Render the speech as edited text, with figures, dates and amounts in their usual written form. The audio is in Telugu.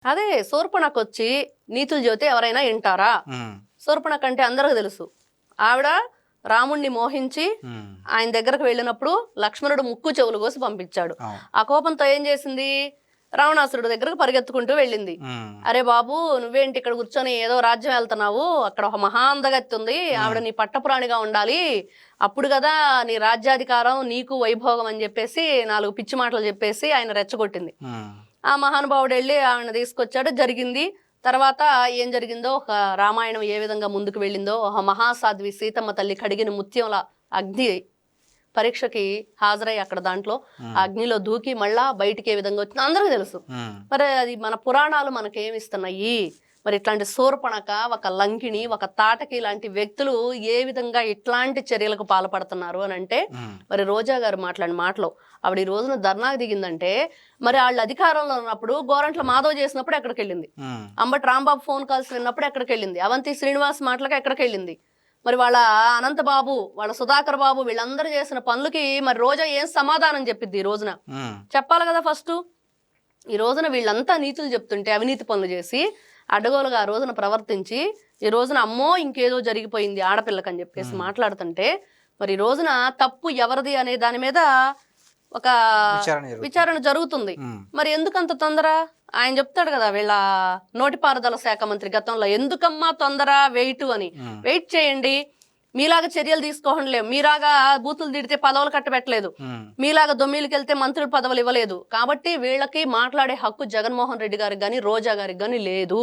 అదే శూర్పణఖొచ్చి నీతులు చెబితే ఎవరైనా వింటారా? శూర్పణఖ అంటే అందరికి తెలుసు. ఆవిడ రాముణ్ణి మోహించి ఆయన దగ్గరకు వెళ్ళినప్పుడు లక్ష్మణుడు ముక్కు చెవులు కోసి పంపించాడు. ఆ కోపంతో ఏం చేసింది? రావణాసురుడు దగ్గరకు పరిగెత్తుకుంటూ వెళ్ళింది. అరే బాబు, నువ్వేంటి ఇక్కడ కూర్చొని ఏదో రాజ్యం వెళ్తున్నావు? అక్కడ ఒక మహాందగత్తి ఉంది, ఆవిడ నీ పట్టపురాణిగా ఉండాలి, అప్పుడు కదా నీ రాజ్యాధికారం, నీకు వైభోగం అని చెప్పేసి 4 పిచ్చి మాటలు చెప్పేసి ఆయన రెచ్చగొట్టింది. ఆ మహానుభావుడు వెళ్ళి ఆవిడ తీసుకొచ్చాడు. జరిగింది. తర్వాత ఏం జరిగిందో, ఒక రామాయణం ఏ విధంగా ముందుకు వెళ్ళిందో, ఒక మహాసాధ్వి సీతమ్మ తల్లి కడిగిన ముత్యంల అగ్ని పరీక్షకి హాజరై అక్కడ దాంట్లో అగ్నిలో దూకి మళ్ళా బయటికి ఏ విధంగా వచ్చిందో అందరికీ తెలుసు. మరి అది మన పురాణాలు మనకేమిస్తున్నాయి? మరి ఇట్లాంటి శూర్పణఖ, ఒక లంకిణి, ఒక తాటకి లాంటి వ్యక్తులు ఏ విధంగా ఇట్లాంటి చర్యలకు పాల్పడుతున్నారు అని అంటే, మరి రోజా గారు మాట్లాడిన మాటలో ఆవిడ ఈ రోజున ధర్నాకు దిగిందంటే, మరి వాళ్ళు అధికారంలో ఉన్నప్పుడు గోరంట్ల మాధవ్ చేసినప్పుడు ఎక్కడికి వెళ్ళింది? అంబటి రాంబాబు ఫోన్ కాల్స్ విన్నప్పుడు ఎక్కడికి వెళ్ళింది? అవంతి శ్రీనివాస్ మాటలకు ఎక్కడికి వెళ్ళింది? మరి వాళ్ళ అనంతబాబు, వాళ్ళ సుధాకర్ బాబు, వీళ్ళందరూ చేసిన పనులకి మరి రోజా ఏం సమాధానం చెప్పిద్ది ఈ రోజున? చెప్పాలి కదా ఫస్ట్. ఈ రోజున వీళ్ళంతా నీతులు చెప్తుంటే, అవినీతి పనులు చేసి అడ్డగోలుగా ఆ రోజున ప్రవర్తించి, ఈ రోజున అమ్మో ఇంకేదో జరిగిపోయింది ఆడపిల్లకని చెప్పేసి మాట్లాడుతుంటే, మరి ఈ రోజున తప్పు ఎవరిది అనే దాని మీద ఒక విచారణ జరుగుతుంది. మరి ఎందుకంత తొందర? ఆయన చెప్తాడు కదా, వీళ్ళ నోటిపారుదల శాఖ మంత్రి గతంలో, ఎందుకమ్మా తొందర, వెయిట్ అని. వెయిట్ చేయండి, మీలాగా చర్యలు తీసుకోవట్లేదు, మీలాగా బూతులు తిడితే పదవులు కట్టబెట్టలేదు, మీలాగా దొమ్మిలకు వెళ్తే మంత్రులు పదవులు ఇవ్వలేదు, కాబట్టి వీళ్ళకి మాట్లాడే హక్కు జగన్మోహన్ రెడ్డి గారికి కానీ రోజా గారికి కానీ లేదు.